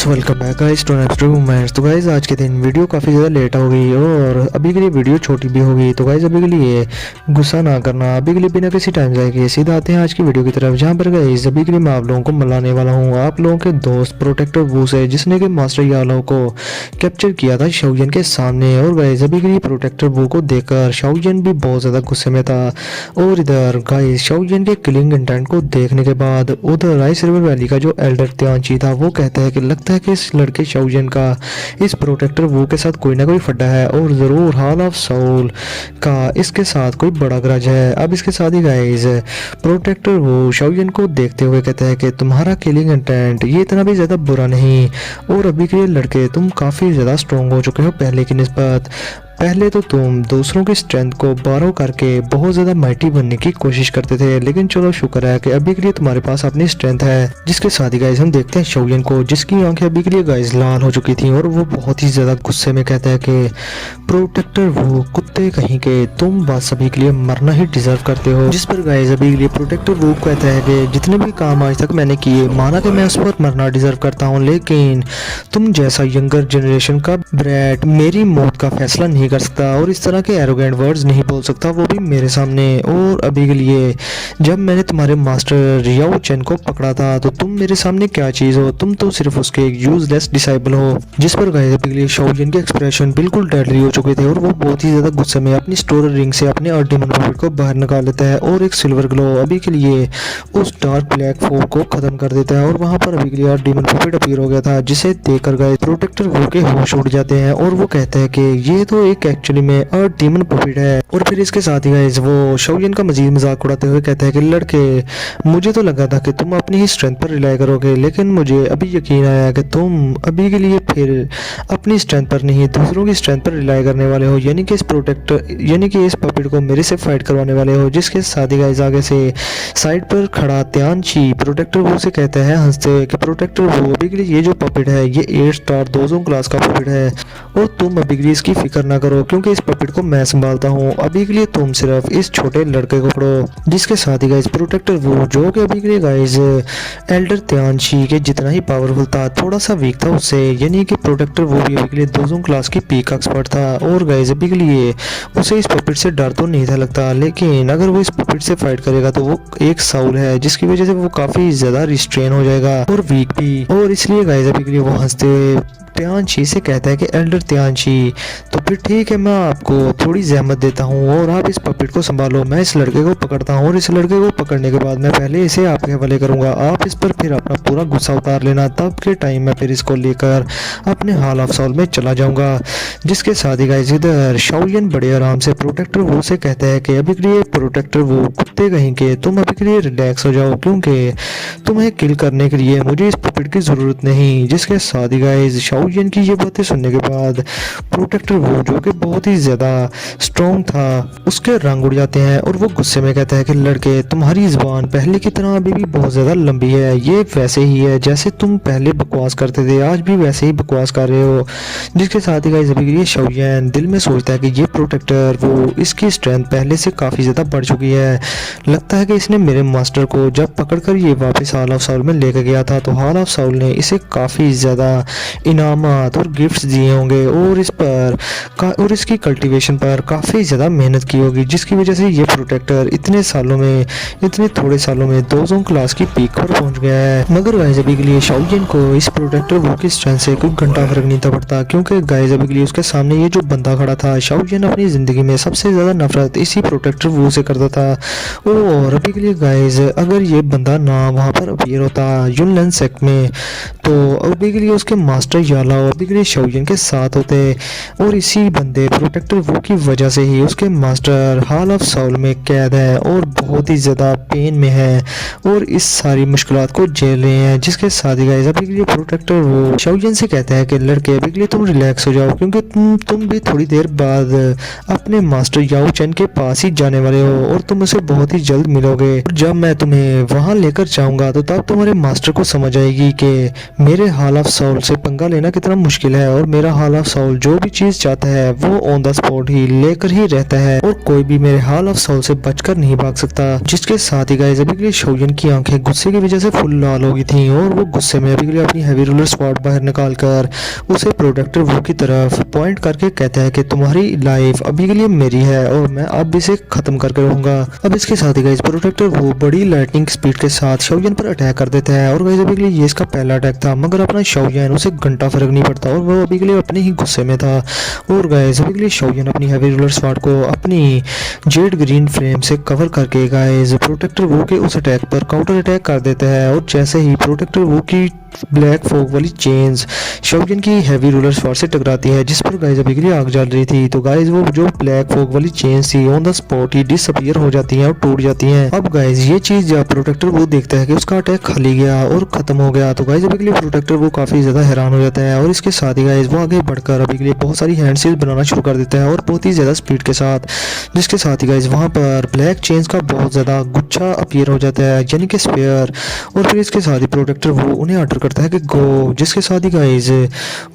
Guys welcome back guys to next movements. तो guys आज के दिन वीडियो काफ़ी ज़्यादा लेट हो गई और अभी के लिए वीडियो छोटी भी हो गई। तो गाइस अभी के लिए गुस्सा ना करना, अभी के लिए बिना किसी टाइम जाएगी सीधा आते हैं आज की वीडियो की तरफ, जहां पर गाइस अभी के लिए मैं आप लोगों को मिलाने वाला हूं आप लोगों के दोस्त प्रोटेक्टर वू से, जिसने कि मास्टर यालो को कैप्चर किया था शाओयन के सामने। और गाइस अभी के लिए प्रोटेक्टर वू को देखकर शाओयन भी बहुत ज़्यादा गुस्से में था। और इधर गाइस शाओयन के किलिंग इंटेंट को देखने के बाद उधर आइस रिवर वैली का जो एल्डर त्यांची था वो कहता है कि लगता है कि इस लड़के शाओयन का इस प्रोटेक्टर वू के साथ कोई ना कोई फड्डा है और ज़रूर हॉल ऑफ सोल का इसके साथ कोई बड़ा ग्रज है। अब इसके साथ ही गाइस प्रोटेक्टर वू शाओयन को देखते हुए कहता है कि तुम्हारा किलिंग इंटेंट ये इतना भी ज़्यादा बुरा नहीं और अभी के लड़के तुम काफ़ी ज़्यादा स्ट्रॉन्ग हो चुके हो पहले की निस्बत। पहले तो तुम दूसरों की स्ट्रेंथ को बारो करके बहुत ज़्यादा माइटी बनने की कोशिश करते थे, लेकिन चलो शुक्र है कि अभी के लिए तुम्हारे पास अपनी स्ट्रेंथ है। जिसके साथ ही गाइस हम देखते हैं शाओयन को, जिसकी आंखें अभी के लिए गाइस लाल हो चुकी थी और वो बहुत ही ज़्यादा गुस्से में कहता है कि प्रोटेक्टर वो कुत्ते कहीं के, तुम बस अभी के लिए मरना ही डिजर्व करते हो। जिस पर गाइस अभी के लिए प्रोटेक्टर वो कहता है कि जितने भी काम आज तक मैंने किए माना कि मैं उस पर मरना डिजर्व करता हूँ, लेकिन तुम जैसा यंगर जनरेशन का ब्रैट मेरी मौत का फैसला नहीं कर सकता और इस तरह के एरोगेंट वर्ड्स नहीं बोल सकता, वो भी मेरे सामने। और अभी के लिए जब मैंने तुम्हारे मास्टर रियाओ चेन को पकड़ा था तो तुम मेरे सामने क्या चीज़ हो, तुम तो सिर्फ उसके एक यूजलेस डिसाइबल हो। जिस पर गाइस अभी के लिए शाओयन के एक्सप्रेशन बिल्कुल डेडली हो चुके थे और वो बहुत ही ज़्यादा गुस्से में अपनी स्टोर रिंग से अपने अर्डिमन पॉकेट को बाहर निकाल लेता है और एक सिल्वर ग्लो अभी के लिए उस डार्क ब्लैक फोग को खत्म कर देता है। और वहाँ पर अभी के लिए अर्डिमन पॉकेट अपीयर हो गया था, जिसे देखकर गाइस प्रोटेक्टर वो के होश उड़ जाते हैं और वो कहते हैं कि ये तो एक एक्चुअली में डीमन पॉकेट है। और फिर इसके साथ ही गाइस वो शाओयन का मजीद मजाक उड़ाते हुए कहते हैं कि लड़के मुझे तो लगा था कि तुम अपनी ही स्ट्रेंथ पर रिलाई करोगे, लेकिन मुझे अभी यकीन आया कि तुम अभी के लिए फिर अपनी स्ट्रेंथ पर नहीं दूसरों की स्ट्रेंथ पर रिलाई करने वाले हो, यानी कि इस पॉकेट को मेरे से फाइट करवाने वाले हो। जिसके साथ ही गाइस आगे से साइड पर खड़ा त्यांची प्रोटेक्टर वो से कहता है हंसते हुए कि प्रोटेक्टर वो अभी के लिए ये जो पॉकेट है ये 8 स्टार 2 क्लास का पॉकेट है और तुम अभी के लिए इसकी फिक्र ना करो क्योंकि इस पॉकेट को मैं संभालता हूँ। अभी के लिए तुम सिर्फ इस छोटे लड़के को पकड़ो। जिसके साथ ही गाइस प्रोटेक्टर वो जो कि अभी के लिए गाइस एल्डर त्यांची के जितना ही पावरफुल था थोड़ा सा वीक था उससे, यानी कि प्रोटेक्टर वो भी अभी के लिए 2 क्लास की पीक एक्सपर्ट था। और गाइस अभी के लिए उसे इस पॉकेट से डर तो नहीं था लगता, लेकिन अगर वो इस पॉकेट से फाइट करेगा तो वो एक साउल है जिसकी वजह से वो काफी ज्यादा रिस्ट्रेन हो जाएगा और वीक भी। और इसलिए गाइस अभी के लिए वो हंसते हुए त्यांची से कहता है कि एल्डर त्यांची तो फिर ठीक है, मैं आपको थोड़ी जहमत देता हूँ और आप इस पॉकेट को संभालो, मैं इस लड़के को पकड़ता हूँ और इस लड़के को पकड़ने के बाद मैं पहले इसे आपके हवाले करूँगा, आप इस पर फिर अपना पूरा गुस्सा उतार लेना, तब के टाइम मैं फिर इसको लेकर अपने हॉल ऑफ सोल में चला जाऊँगा। जिसके साथ ही गाइस इधर शाओयन बड़े आराम से प्रोटेक्टर वो से कहता है कि अभी के लिए प्रोटेक्टर वो कुत्ते कहीं के, तुम अभी के लिए रिलैक्स हो जाओ क्योंकि तुम्हें किल करने के लिए मुझे इस पॉकेट की ज़रूरत नहीं। जिसके साथ ही गाइस शाओयन की ये बातें सुनने के बाद प्रोटेक्टर वो जो कि बहुत ही ज़्यादा स्ट्रॉन्ग था उसके रंग उड़ जाते हैं और वो गुस्से में कहता है कि लड़के तुम्हारी ज़ुबान पहले की तरह अभी भी बहुत ज़्यादा लंबी है, ये वैसे ही है जैसे तुम पहले बकवास करते थे, आज भी वैसे ही बकवास कर रहे हो। जिसके साथ ही गाइस अभी ये शाओयन दिल में सोचता है कि ये प्रोटेक्टर वो इसकी स्ट्रेंथ पहले से काफ़ी ज़्यादा बढ़ चुकी है, लगता है कि इसने मेरे मास्टर को जब पकड़कर ये वापस हॉल ऑफ सोल में लेकर गया था तो हॉल ऑफ सोल ने इसे काफ़ी ज़्यादा इनामात और गिफ्ट्स दिए होंगे और इस पर और इसकी कल्टीवेशन पर काफ़ी ज़्यादा मेहनत की होगी, जिसकी वजह से ये प्रोटेक्टर इतने थोड़े सालों में 2 क्लास की पीक पर पहुंच गया है। मगर गाइस अभी के लिए शाओयन को इस प्रोटेक्टर वो की स्ट्रेंथ से कोई घंटा फर्क नहीं था पड़ता, क्योंकि गाइस अभी के लिए उसके सामने ये जो बंदा खड़ा था शाओयन अपनी ज़िंदगी में सबसे ज़्यादा नफरत इसी प्रोटेक्टर वो से करता था। और अभी के लिए गाइस अगर ये बंदा ना वहाँ पर अपीयर होता यूनलैंड सेक्ट में तो अभी के लिए उसके मास्टर यालाओ अभी के लिए शाओयन के साथ होते और इसी बंदे प्रोटेक्टर वो की वजह से ही उसके मास्टर हॉल ऑफ सोल में कैद है और बहुत ही ज़्यादा पेन में है और इस सारी मुश्किलात को झेल रहे हैं। जिसके साथ ही गाइस अभी के लिए प्रोटेक्टर वो शाओयन से कहता है कि लड़के अभी के लिए तुम रिलैक्स हो जाओ क्योंकि तुम भी थोड़ी देर बाद अपने मास्टर याओ चेन के पास ही जाने वाले हो और तुम उसे बहुत ही जल्द मिलोगे। जब मैं तुम्हें वहाँ लेकर जाऊँगा तो तब तुम्हारे मास्टर को समझ आएगी कि मेरे हॉल ऑफ सोल से पंगा लेना कितना मुश्किल है और मेरा हाल ऑफ सोल जो भी चीज चाहता है वो ऑन द स्पॉट ही लेकर ही रहता है और कोई भी मेरे हाल ऑफ सोल से बचकर नहीं भाग सकता। जिसके साथ ही गाइस अभी के लिए शोयन की आंखें गुस्से की वजह से फुल लाल हो गई थी और वो गुस्से में अभी के लिए अपनी हैवी रूलर स्वॉर्ड बाहर निकालकर उसे प्रोटेक्टर वो की तरफ पॉइंट करके कहता है कि तुम्हारी लाइफ अभी के लिए मेरी है और मैं अब इसे खत्म करके रहूंगा। अब इसके साथ ही गाइस प्रोटेक्टर वो बड़ी लाइटनिंग स्पीड के साथ शोयन पर अटैक कर देता है और गाइस अभी के लिए ये इसका पहला अटैक था, मगर अपना शोयन उसे घंटा फर्क नहीं पड़ता और वो अभी के लिए अपने ही गुस्से में था। और गाइस अभी के लिए शोयन अपनी हैवी रूलर स्वॉर्ड को अपनी जेड ग्रीन फ्लेम से कवर करके गाइस प्रोटेक्टर वो के उस अटैक पर काउंटर अटैक कर देता है और जैसे ही प्रोटेक्टर वो की ब्लैक फोक वाली चेन्स शोयन की हैवी रूलर स्वॉर्ड से टकराती है जिस पर गाइस अभी के लिए आग जल रही थी। तो गाइस वो जो ब्लैक फोक वाली चेन्स थी on the spot he disappear हो जाती हैं और टूट जाती हैं। अब गाइस ये चीज जब प्रोटेक्टर वो देखता है कि उसका अटैक खाली गया और खत्म हो गया तो गाइस अभी के लिए प्रोटेक्टर वो काफी ज्यादा हैरान हो जाता है और इसके साथ ही गाइस वो आगे बढ़कर अभी के लिए बहुत सारी हैंड सील बनाना शुरू कर देता है और बहुत ही ज्यादा स्पीड के साथ, जिसके साथ ही गाइस वहां पर ब्लैक चेन्स का बहुत ज्यादा गुच्छा अपीयर हो जाता है यानी कि स्पेयर। और फिर इसके साथ ही प्रोटेक्टर वो उन्हें ऑर्डर करता है कि गो, जिसके साथ ही गाइस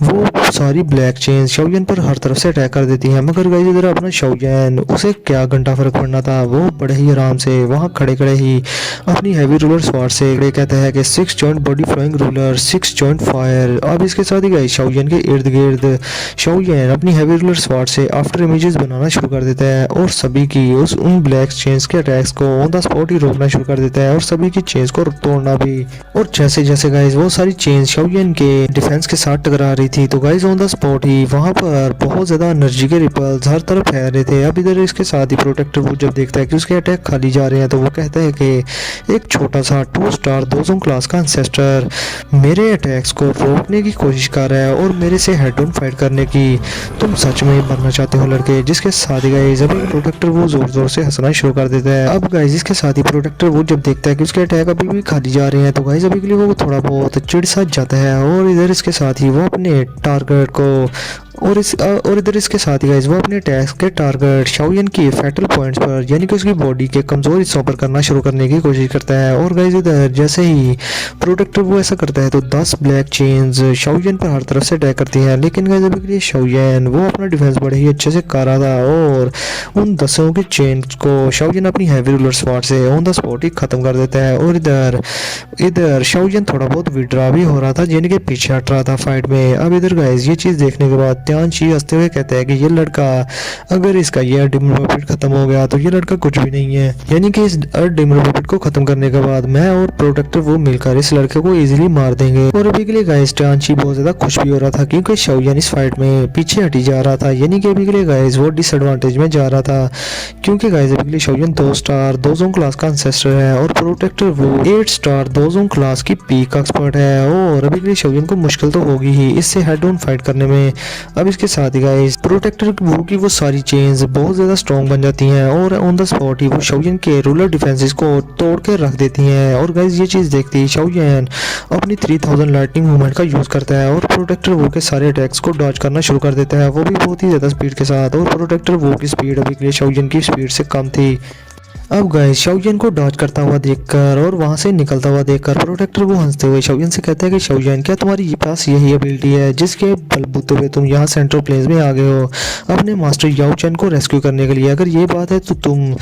वो सारी ब्लैक चेन्स शोयन पर हर तरफ से अटैक कर देती हैं। मगर गाइस इधर अपना शोयन उसे क्या घंटा फर्क पड़ना था, वो बड़े ही आराम से वहां खड़े खड़े ही अपनी हैवी रूलर स्वॉर्ड से कहता है कि 6 joint body flowing ruler 6 joint fire. अब इसके साथ ही गाइस शोयन के इर्द गिर्द शोयन अपनी हैवी रूलर स्वॉर्ड से आफ्टर इमेजेस बनाना शुरू कर देता है और सभी की उन ब्लैक चेन्स के अटैक्स को ऑन द स्पॉट ही रोकना शुरू कर देता है और सभी की चेन्स को तोड़ना भी। और जैसे जैसे गाइस वो सारी चेन्स शोयन के डिफेंस के साथ टकरा रही थी तो गाइस ऑन द स्पॉट ही वहां पर बहुत ज्यादा एनर्जी के रिपल्स हर तरफ फैल रहे थे। अब इधर इसके साथ ही प्रोटेक्टर वो जब देखता है कि उसके अटैक खाली जा रहे हैं तो वो कहता है कि एक छोटा सा 2 स्टार 2 क्लास का एंसेस्टर मेरे अटैक्स को रोकने की कोशिश कर रहा है और मेरे से हेड ऑन फाइट करने की तुम सच में बनना चाहते हो लड़के। जिसके साथ ही गाइस अभी प्रोटेक्टर वो जोर जोर से हंसना शुरू कर देता है। अब गाइस इसके साथ ही प्रोटेक्टर वो जब देखता है कि उसके अटैक अभी भी खाली जा रहे हैं तो गाइस अभी के लिए वो थोड़ा बहुत चिढ़ सा जाता है और इधर इसके साथ ही वो अपने टारगेट को और इधर इसके साथ ही गाइस वो अपने अटैक्स के टारगेट शोयन की फैटल पॉइंट्स पर यानी कि उसकी बॉडी के कमजोर हिस्सों पर करना शुरू करने की कोशिश करता है। और गाइस इधर जैसे ही प्रोटेक्टर वो ऐसा करता है तो 10 ब्लैक चेन्स शोयन पर हर तरफ से अटैक करती हैं, लेकिन गाइस अभी के लिए शोयन वो अपना डिफेंस बड़े ही अच्छे से कर रहा था और उन 10 की चेन्स को शोयन अपनी हैवी रूलर स्वॉर्ड से ऑन द स्पॉट ही खत्म कर देता है। और इधर शोयन थोड़ा बहुत विड्रा भी हो रहा था यानी कि पीछे हट रहा था फाइट में। अब इधर गाइस ये चीज देखने के बाद त्यानशी हंसते हुए कहता है कि ये लड़का अगर इसका ये डिमोबिट खत्म हो गया तो ये लड़का कुछ भी नहीं है, यानी कि इस डिमोबिट को खत्म करने के बाद मैं और प्रोटेक्टर वो मिलकर इस लड़के को इजीली मार देंगे। और अभी के लिए गाइस त्यानशी बहुत ज्यादा खुश भी हो रहा था क्योंकि शोयन इस फाइट में पीछे हटी जा रहा था, यानी कि अभी के लिए गाइस वो डिसएडवांटेज में जा रहा था क्योंकि गाइस अभी के लिए शोयन 2 स्टार 2 क्लास का एंसेस्टर है और प्रोटेक्टर वो 8 स्टार 2 क्लास की पीक एक्सपर्ट है और अभी के लिए शोयन को मुश्किल तो होगी ही इससे हेड ऑन फाइट करने में। अब इसके साथ ही गाइस प्रोटेक्टर वो की वो सारी चेन्स बहुत ज्यादा स्ट्रॉन्ग बन जाती हैं और ऑन द स्पॉट ही वो शोयन के रूलर डिफेंसेस को तोड़ के रख देती हैं। और गाइस ये चीज देखते ही शोयन अपनी 3000 लाइटनिंग मूवमेंट का यूज करता है और प्रोटेक्टर वो के सारे अटैक्स को डॉज करना शुरू कर देता है, वो भी बहुत ही ज्यादा स्पीड के साथ। और प्रोटेक्टर वो की स्पीड अभी के लिए शोयन की स्पीड से कम थी। अब गाइस शोयन को डॉज करता हुआ देखकर और वहां से निकलता हुआ देखकर प्रोटेक्टर वो हंसते हुए शोयन से कहता है कि शोयन क्या तुम्हारी पास यही एबिलिटी है जिसके बलबूते पे तुम यहाँ सेंट्रल प्लेन्स में आ गए हो अपने मास्टर याओ चैन को रेस्क्यू करने के लिए? अगर ये बात है तो तुम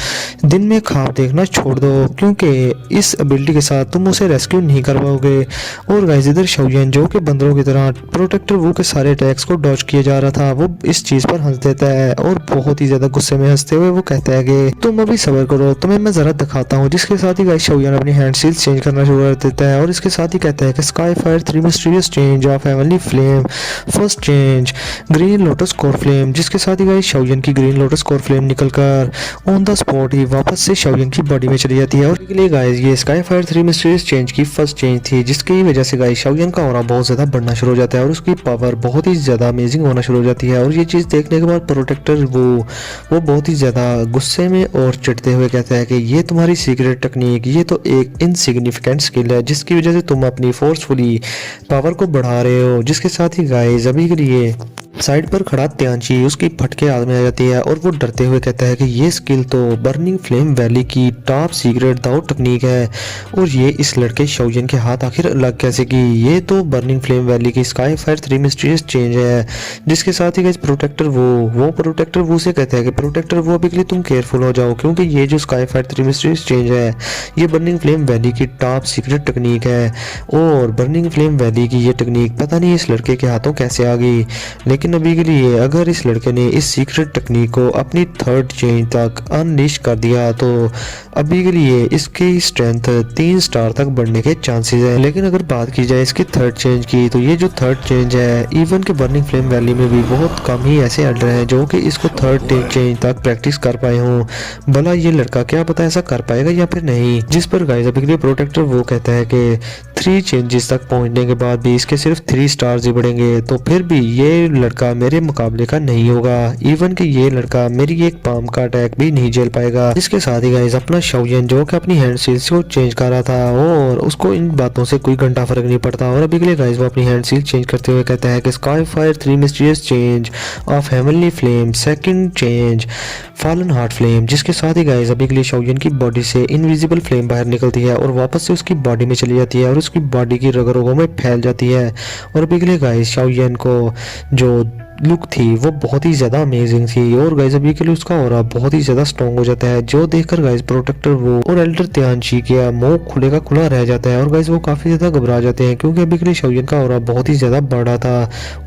दिन में ख्वाब देखना छोड़ दो क्योंकि इस एबिलिटी के साथ तुम उसे रेस्क्यू नहीं कर पाओगे। और गाइस इधर शोयन जो कि बंदरों की तरह प्रोटेक्टर वो के सारे अटैक्स को डॉज किया जा रहा था वो इस चीज पर हंस देता है और बहुत ही ज्यादा गुस्से में हंसते हुए वो कहता है कि तुम अभी सब्र करो, तुम्हें मैं जरा दिखाता हूँ। जिसके साथ ही गाइस शोयन अपनी हैंड सील्स चेंज करना शुरू कर देता है और इसके साथ ही कहता है कि sky fire 3 mysterious change of heavenly flame first change green lotus core flame. जिसके साथ ही गाइस शोयन की ग्रीन लोटस कोर फ्लेम निकलकर ऑन द स्पॉट ही वापस से शोयन की बॉडी में चली जाती है। और इसके लिए गाइस ये स्काई फायर 3 मिस्टीरियस चेंज की फर्स्ट चेंज थी जिसकी वजह से गाइस शोयन का ऑरा बहुत ज्यादा बढ़ना शुरू हो जाता है और उसकी पावर बहुत ही ज्यादा अमेजिंग होना शुरू हो जाती है। और ये चीज देखने के बाद प्रोटेक्टर वो बहुत ही ज्यादा गुस्से में और चिढ़ते हुए कहता है कि ये तुम्हारी सीक्रेट टेक्निक, ये तो एक इनसिग्निफिकेंट स्किल है जिसकी वजह से तुम अपनी फोर्सफुली पावर को बढ़ा रहे हो। जिसके साथ ही गाइस अभी के लिए साइड पर खड़ा त्यांची उसकी फटके हाथ में आ जाती है और वो डरते हुए कहता है कि ये स्किल तो बर्निंग फ्लेम वैली की टॉप सीक्रेट दाव टेक्निक है और ये इस लड़के शाओयन के हाथ आखिर लग कैसे की। ये तो बर्निंग फ्लेम वैली की स्काई फायर 3 मिस्टीरियस चेंज है। जिसके साथ ही गाइस प्रोटेक्टर वो प्रोटेक्टर वो से कहता है कि प्रोटेक्टर वो अभी के लिए तुम केयरफुल हो जाओ, क्योंकि ये जो स्काई फायर 3 मिस्टीरियस चेंज है ये बर्निंग फ्लेम वैली की टॉप सीक्रेट टेक्निक है और बर्निंग फ्लेम वैली की ये टेक्निक पता नहीं इस लड़के के हाथों कैसे आ गई। लेकिन अभी के लिए अगर इस लड़के ने इस सीक्रेट टेक्निक को अपनी थर्ड चेंज तक अनलिश कर दिया तो अभी के लिए इसकी स्ट्रेंथ 3 स्टार तक बढ़ने के चांसेस हैं। लेकिन अगर बात की जाए इसकी थर्ड चेंज की तो ये जो थर्ड चेंज है इवन के बर्निंग फ्लेम वैली में भी बहुत कम ही ऐसे एल्डर हैं जो कि इसको थर्ड चेंज तक प्रैक्टिस कर पाए हों। भला ये लड़का क्या पता ऐसा कर पाएगा या फिर नहीं। जिस पर गाइस अभी के लिए प्रोटेक्टर वो कहता है कि 3 चेंजेस तक पहुंचने के बाद भी इसके सिर्फ 3 स्टार्स ही बढ़ेंगे तो फिर भी ये लड़का मेरे मुकाबले का नहीं होगा। इवन कि ये लड़का मेरी एक पाम का अटैक भी नहीं झेल पाएगा। इसके साथ ही गाइस अपना शाओयन जो कि अपनी हैंड सील्स को चेंज कर रहा था और उसको इन बातों से कोई घंटा फर्क नहीं पड़ता और अभी के लिए गाइस वो अपनी हैंड सील चेंज करते हुए कहता है कि sky fire 3 mysterious change of heavenly flame second change fallen heart flame. जिसके साथ ही गाइस अभी के लिए शाओयन की बॉडी से इनविजिबल फ्लेम बाहर निकलती है और वापस से उसकी बॉडी में चली जाती है और उसकी बॉडी की रगों में फैल जाती है और अभी के लिए गाइस शाओयन को जो लुक थी वो बहुत ही ज़्यादा अमेजिंग थी और गाइस अभी के लिए उसका ऑरा बहुत ही ज़्यादा स्ट्रॉन्ग हो जाता है जो देखकर गाइस प्रोटेक्टर वो और एल्डर त्यांची का मुंह खुले का खुला रह जाता है और गाइस वो काफ़ी ज़्यादा घबरा जाते हैं क्योंकि अभी के लिए शाओयन का ऑरा बहुत ही ज़्यादा बड़ा था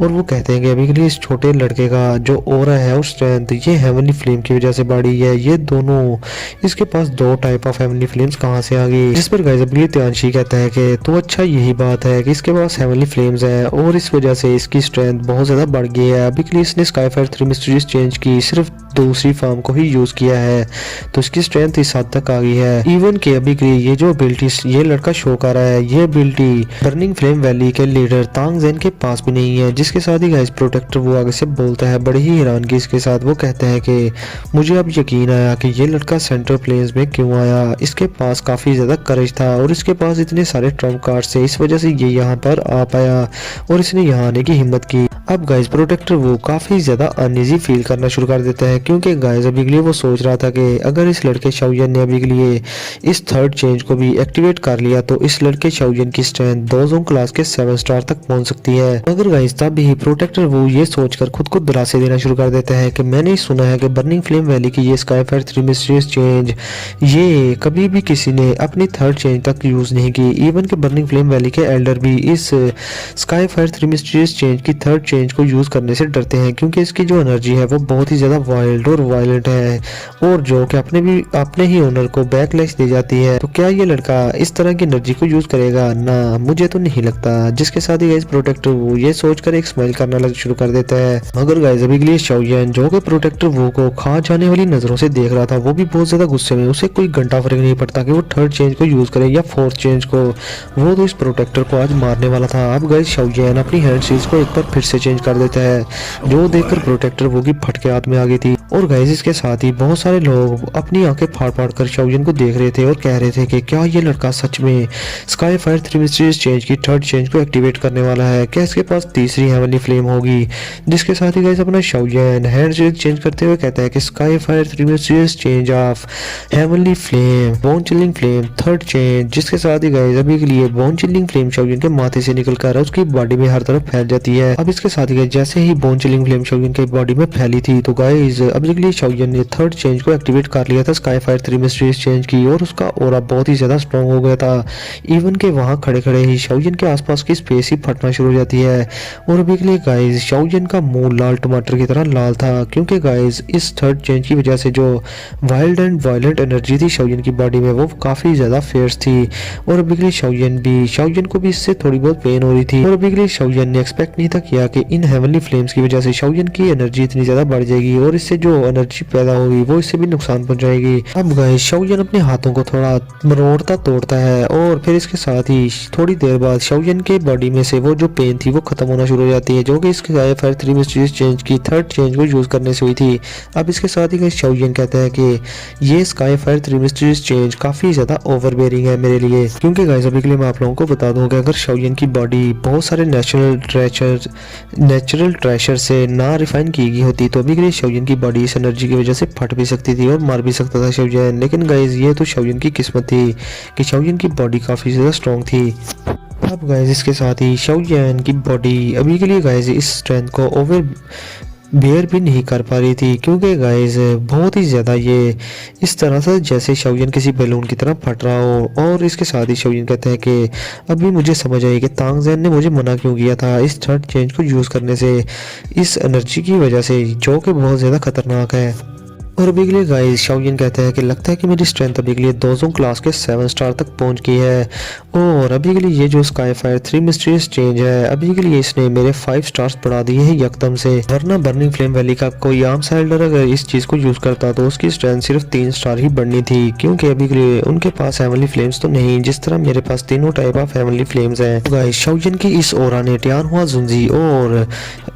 और वो कहते हैं कि अभी के लिए इस छोटे लड़के का जो ऑरा है और स्ट्रेंथ ये हेवनली फ्लेम की वजह से बढ़ी है। ये दोनों इसके पास 2 टाइप ऑफ हेवनली फ्लेम्स कहाँ से आ गई। जिस पर गाइस अभी त्यांची कहता है कि तो अच्छा यही बात है कि इसके पास हेवनली फ्लेम्स है और इस वजह से इसकी स्ट्रेंथ बहुत ज़्यादा बढ़ गई है। अभी के लिए इसने स्काई फायर 3 मिस्टीरियस चेंज की सिर्फ दूसरी फॉर्म को ही यूज किया है तो इसकी स्ट्रेंथ इस हद तक आ गई है। इवन के अभी के लिए ये जो एबिलिटी ये लड़का शो कर रहा है ये एबिलिटी बर्निंग फ्लेम वैली के लीडर तांग ज़ेन के पास भी नहीं है। जिसके साथ ही गाइस प्रोटेक्टर वो आगे से बोलता है बड़ी ही हैरानगी इसके साथ। वो कहते हैं कि मुझे अब यकीन आया कि ये लड़का सेंट्रल प्लेन्स में क्यों आया। इसके पास काफ़ी ज़्यादा करेज था और इसके पास इतने सारे ट्रम्प कार्ड थे, इस वजह से ये यहाँ पर आ पाया और इसने यहाँ आने की हिम्मत की। अब गाइस प्रोटेक्टर वो काफ़ी ज़्यादा अनईजी फील करना शुरू कर देता है क्योंकि गाइस अभी के लिए वो सोच रहा था कि अगर इस लड़के शाओयन ने अभी के लिए इस थर्ड चेंज को भी एक्टिवेट कर लिया तो इस लड़के शाओयन की स्ट्रेंथ 2 जोन क्लास के 7 स्टार तक पहुंच सकती है। मगर गाइस तब भी प्रोटेक्टर वो ये सोचकर खुद को दिलासे देना शुरू कर देता है कि मैंने सुना है कि बर्निंग फ्लेम वैली की ये स्काई फायर 3 मिस्टीरियस चेंज ये कभी भी किसी ने अपनी थर्ड चेंज तक यूज नहीं की। इवन के बर्निंग फ्लेम वैली के एल्डर भी इस स्काई फायर 3 मिस्टीरियस चेंज की थर्ड चेंज को यूज करने से डरते हैं क्योंकि इसकी जो एनर्जी है वो बहुत ही ज्यादा वाइल्ड और वायलेंट है और जो कि अपने ही ओनर को बैकलैश दे जाती है। तो क्या ये लड़का इस तरह की एनर्जी को यूज करेगा? ना, मुझे तो नहीं लगता। जिसके साथ ही गाइस प्रोटेक्टर वो ये सोचकर एक स्माइल करना शुरू कर देता है। मगर गाइस अभी के लिए शाओयन जो कि प्रोटेक्टर वो को खा जाने वाली नजरों से देख रहा था वो भी बहुत ज्यादा गुस्से में। उसे कोई घंटा फर्क नहीं पड़ता कि वो थर्ड चेंज को यूज करे या फोर्थ चेंज को। वो तो इस प्रोटेक्टर को आज मारने वाला था। अब गाइस शाओयन अपनी हैंड सील्स को एक बार फिर से चेंज कर देता है जो देखकर प्रोटेक्टर वो की फटके हाथ में आ गई थी। और गाइस इसके साथ ही बहुत सारे लोग अपनी आंखें फाड़ कर शाओयन को देख रहे थे और कह रहे थे कि क्या ये लड़का सच में स्काई फायर 3 मिस्टीरियस चेंज की थर्ड चेंज को एक्टिवेट करने वाला है? क्या इसके पास तीसरी हेवनली फ्लेम होगी? जिसके साथ ही गाइस अपना शाओयन हैंड सील चेंज करते हुए कहता है कि sky fire 3 mysterious change of heavenly flame bone chilling flame third change. जिसके साथ ही गाइस अभी के लिए बोन चिलिंग फ्लेम शाओयन के माथे से निकल कर उसकी बॉडी में हर तरफ फैल जाती है। अब इसके साथ ही जैसे ही बोन चिलिंग फ्लेम शाओयन की बॉडी में फैली थी तो गाइस अभी के लिए शाओयन ने थर्ड चेंज को एक्टिवेट कर लिया था स्काई फायर 3 मिस्टीरियस चेंज की और उसका ऑरा बहुत ही ज्यादा स्ट्रॉन्ग हो गया था। इवन के वहां खड़े खड़े ही शाओयन के आसपास की स्पेस ही फटना शुरू हो जाती है और अभी के लिए गाइस शाओयन का मुंह लाल टमाटर की तरह लाल था क्योंकि गाइस इस थर्ड चेंज की वजह से जो वाइल्ड एंड वायलेंट एनर्जी थी शाओयन की बॉडी में वो काफी ज्यादा फेयर्स थी और अभी के लिए शाओयन को भी इससे थोड़ी बहुत पेन हो रही थी। और अभी के लिए शाओयन ने एक्सपेक्ट नहीं था किया कि इन हेवनली फ्लेम्स की वजह से शाओयन की एनर्जी इतनी ज्यादा बढ़ जाएगी और इससे जो जो एनर्जी पैदा होगी वो इससे भी नुकसान पहुंचाएगी। अब गाइस शाओयन अपने हाथों को थोड़ा मरोड़ता तोड़ता है और फिर इसके साथ ही थोड़ी देर बाद शाओयन के बॉडी में से वो जो पेन थी वो खत्म होना शुरू हो जाती है, जो कि इसके स्काई फायर 3 मिस्टीरियस चेंज की थर्ड चेंज को यूज करने से हुई थी। अब इसके साथ ही गाइस शाओयन कहता है कि ये स्काई फायर 3 मिस्टीरियस चेंज काफी ज्यादा ओवरबेयरिंग है मेरे लिए, क्योंकि गाइस अभी के लिए मैं आप लोगों को बता दूं कि अगर शाओयन की बॉडी बहुत सारे नेचुरल ट्रेशर से ना रिफाइन की गई होती तो अभी के लिए शाओयन की बॉडी इस एनर्जी की वजह से फट भी सकती थी और मार भी सकता था शाओयन। लेकिन गाइस ये तो शाओयन की किस्मत थी कि शाओयन की बॉडी काफी ज्यादा स्ट्रॉन्ग थी। अब गाइस इसके साथ ही शाओयन की बॉडी अभी के लिए गाइस इस स्ट्रेंथ को ओवर बेयर भी नहीं कर पा रही थी, क्योंकि गाइस बहुत ही ज़्यादा ये इस तरह से जैसे शाओयन किसी बैलून की तरह फट रहा हो। और इसके साथ ही शाओयन कहते हैं कि अभी मुझे समझ आई कि तांग ज़ैन ने मुझे मना क्यों किया था इस थर्ड चेंज को यूज़ करने से, इस एनर्जी की वजह से जो कि बहुत ज़्यादा खतरनाक है। और अभी के लिए गाइस शाओयन कहता है कि लगता है कि मेरी स्ट्रेंथ अभी के लिए दोजों क्लास के 7 स्टार तक पहुंच गई है। और अभी के लिए ये जो स्काई फायर 3 मिस्टीरियस चेंज है अभी के लिए इसने मेरे 5 स्टार्स बढ़ा दिए हैं यकदम से, वरना बर्निंग फ्लेम वैली का कोई आम सा एल्डर अगर इस चीज को यूज करता तो उसकी स्ट्रेंथ सिर्फ 3 स्टार ही बढ़नी थी, क्योंकि अभी के लिए उनके पास हेवनली फ्लेम्स तो नहीं जिस तरह मेरे पास तीनों टाइप ऑफ हेवनली फ्लेम्स हैं। गाइस शाओयन की इस ओरा ने टियानहुआ जुनजी और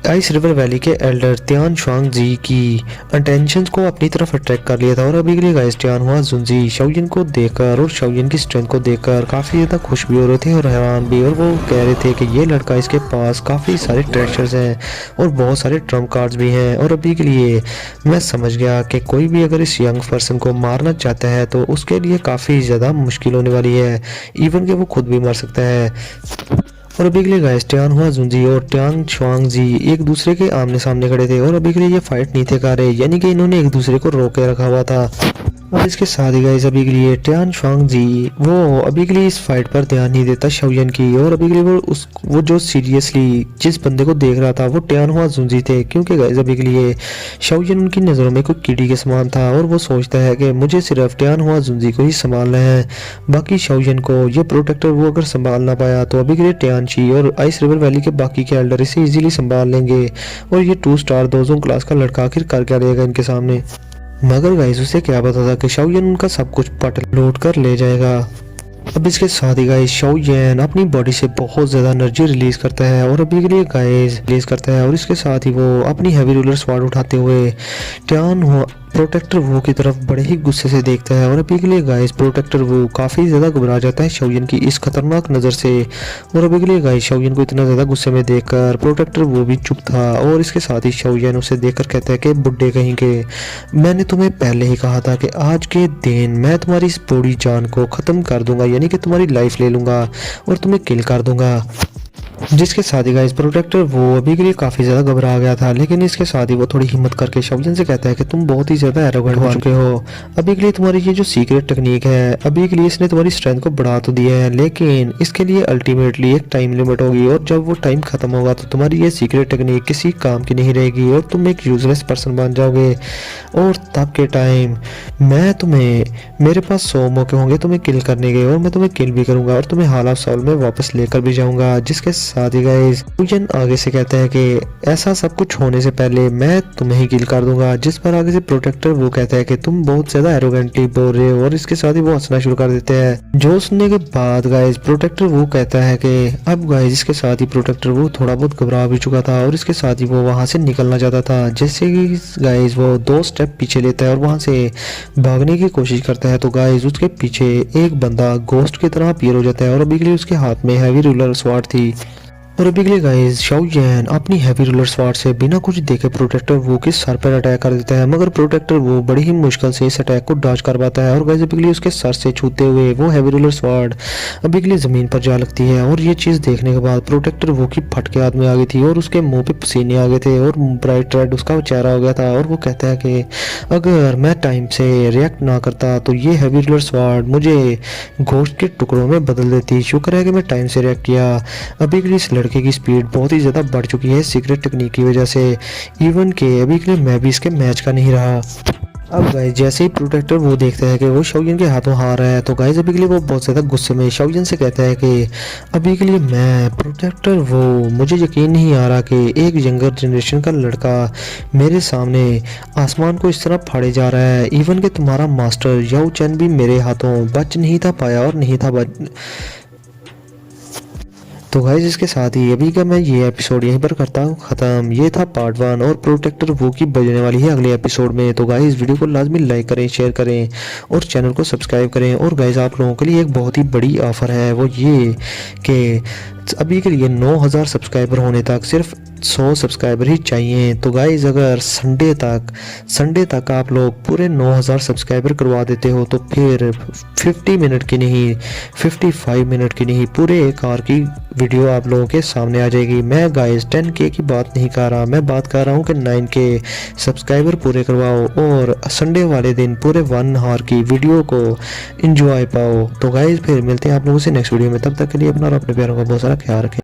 आइस रिवर वैली के एल्डर तियान शुआंग जी की अटेंशन को अपनी तरफ अट्रैक्ट कर लिया था। और अभी के लिए गाइस टियानहुआ जुनजी शाओयन को देखकर और शाओयन की स्ट्रेंथ को देखकर काफी ज्यादा खुश भी हो रहे थे और हैरान भी, और वो कह रहे थे कि ये लड़का इसके पास काफी सारे ट्रेजर्स हैं और बहुत सारे ट्रम्प कार्ड्स भी हैं। और अभी के लिए मैं समझ गया कि कोई भी अगर इस यंग पर्सन को मारना चाहता है तो उसके लिए काफी ज्यादा मुश्किल होने वाली है, इवन कि वो खुद भी मर सकता है। और अभी के लिए गाइस टियानहुआ जुनजी और टियांग शुआंग जी एक दूसरे के आमने सामने खड़े थे और अभी के लिए ये फाइट नहीं थे कर रहे, यानी कि इन्होंने एक दूसरे को रोक के रखा हुआ था। और इसके साथ ही गाइस अभी के लिए टियान शुआंग जी वो अभी के लिए इस फाइट पर ध्यान नहीं देता शाओयन की, और अभी के लिए वो जो सीरियसली जिस बंदे को देख रहा था वो टियानहुआ जुनजी थे, क्योंकि गाइस अभी के लिए शाओयन उनकी नज़रों में कोई कीड़ी के समान था और वो सोचता है कि मुझे सिर्फ टियानहुआ जुनजी को ही संभालना है, बाकी शाओयन को ये प्रोटेक्टर वो अगर संभाल ना पाया तो अभी के लिए टियानची और आइस रिवर वैली के बाकी के एल्डर इसे इजीली संभाल लेंगे। और ये 2 स्टार दोजों क्लास का लड़का आखिर कर क्या रहेगा इनके सामने। मगर गाइस उसे क्या पता था कि शाओयन उनका सब कुछ पट लूट कर ले जाएगा। अब इसके साथ ही गाइस शाओयन अपनी बॉडी से बहुत ज़्यादा एनर्जी रिलीज करता है और अभी के लिए गाइस रिलीज करता है, और इसके साथ ही वो अपनी हैवी रूलर स्वार्ड उठाते हुए टियान प्रोटेक्टर वो की तरफ बड़े ही गुस्से से देखता है। और अभी के लिए गाइस प्रोटेक्टर वो काफ़ी ज़्यादा घबरा जाता है शाओयन की इस खतरनाक नज़र से, और अभी के लिए गाइस शाओयन को इतना ज़्यादा गुस्से में देखकर प्रोटेक्टर वो भी चुप था। और इसके साथ ही शाओयन उसे देखकर कहता है कि बुड्ढे कहीं के, मैंने तुम्हें पहले ही कहा था कि आज के दिन मैं तुम्हारी इस पूरी जान को ख़त्म कर दूंगा, यानी कि तुम्हारी लाइफ ले लूँगा और तुम्हें किल कर दूंगा। जिसके साथ ही गाइस प्रोटेक्टर वो अभी के लिए काफ़ी ज़्यादा घबरा गया था, लेकिन इसके साथ ही वो थोड़ी हिम्मत करके शाओयन से कहता है कि तुम बहुत ही ज़्यादा एरोगेंट हो चुके हो। अभी के लिए तुम्हारी ये जो सीक्रेट टेक्निक है अभी के लिए इसने तुम्हारी स्ट्रेंथ को बढ़ा तो दिया है, लेकिन इसके लिए अल्टीमेटली एक टाइम लिमिट होगी और जब वो टाइम खत्म होगा तो तुम्हारी ये सीक्रेट टेक्निक किसी काम की नहीं रहेगी और तुम एक यूजलेस पर्सन बन जाओगे। और तब के टाइम मैं तुम्हें, मेरे पास 100 मौके होंगे तुम्हें किल करने के और मैं तुम्हें किल भी करूंगा और तुम्हें हाल ऑफ सोल में वापस लेकर भी जाऊंगा। जिसके साथ ही गाइस शाओयन आगे से कहता है कि ऐसा सब कुछ होने से पहले मैं तुम्हें ही किल कर दूंगा, जिस पर आगे से प्रोटेक्टर वो कहता है कि तुम बहुत ज्यादा एरोगेंटली बोल रहे हो, और इसके साथ ही वो हंसना शुरू कर देते हैं। जो सुनने के बाद गाइस प्रोटेक्टर वो कहता है कि अब गाइस इसके साथ ही प्रोटेक्टर वो थोड़ा बहुत घबरा भी चुका था और इसके साथ ही वो वहां से निकलना चाहता था। जैसे कि गाइस वो 2 स्टेप पीछे लेता है और वहां से भागने की कोशिश करता है तो गाइस उसके पीछे एक बंदा गोस्ट की तरह अपीयर हो जाता है और अभी के लिए उसके हाथ में हैवी रूलर स्वार्ड थी। और अभी के लिए गाइस शाओयन अपनी हैवी रूलर स्वार्ड से बिना कुछ देखे प्रोटेक्टर वो के सर पर अटैक कर देता है, मगर प्रोटेक्टर वो बड़ी ही मुश्किल से इस अटैक को डॉज कर पाता है और गाइस अभी के लिए उसके सर से छूते हुए वो हैवी रूलर स्वार्ड अभी के लिए जमीन पर जा लगती है। और ये चीज देखने के बाद प्रोटेक्टर वो की फट के हाथ में आ गई थी और उसके मुंह पे पसीने आ गए थे और ब्राइट रेड उसका चेहरा हो गया था। और वो कहता है कि अगर मैं टाइम से रिएक्ट ना करता तो ये हैवी रूलर स्वार्ड मुझे गोश्त के टुकड़ों में बदल देती। शुक्र है कि मैं टाइम से रिएक्ट किया। अभी के लिए इस लड़के की स्पीड बहुत ही ज़्यादा बढ़ चुकी है सीक्रेट टेक्निक की वजह से, इवन के अभी के लिए मैं भी इसके मैच का नहीं रहा। अब गाइस जैसे ही प्रोटेक्टर वो देखता है कि वो शाओयन के हाथों हार है, तो गाइस अभी के लिए वो बहुत ज़्यादा गुस्से में शाओयन से कहता है कि अभी के लिए मैं प्रोटेक्टर वो, मुझे यकीन नहीं आ रहा कि एक यंगर जनरेशन का लड़का मेरे सामने आसमान को इस तरह फाड़े जा रहा है। इवन कि तुम्हारा मास्टर याओ चैन भी मेरे हाथों बच नहीं था पाया और नहीं था बच। तो गाइस इसके साथ ही अभी का मैं ये एपिसोड यहीं पर करता हूँ ख़त्म। ये था पार्ट 1 और प्रोटेक्टर वो की बजने वाली है अगले एपिसोड में। तो गाइस वीडियो को लाजमी लाइक करें, शेयर करें और चैनल को सब्सक्राइब करें। और गाइस आप लोगों के लिए एक बहुत ही बड़ी ऑफ़र है, वो ये कि अभी के लिए 9000 सब्सक्राइबर होने तक सिर्फ 100 सब्सक्राइबर ही चाहिए। तो गाइस अगर संडे तक आप लोग पूरे 9000 सब्सक्राइबर करवा देते हो तो फिर 50 मिनट की नहीं 55 मिनट की नहीं पूरे 1 आवर की वीडियो आप लोगों के सामने आ जाएगी। मैं गाइस 10K की बात नहीं कर रहा, मैं बात कर रहा हूँ कि 9K सब्सक्राइबर पूरे करवाओ और संडे वाले दिन पूरे 1 आवर की वीडियो को एंजॉय पाओ। तो गाइस फिर मिलते हैं आप लोगों से नेक्स्ट वीडियो में, तब तक के लिए अपना और अपने प्यारों का बहुत सारा ख्याल रखें।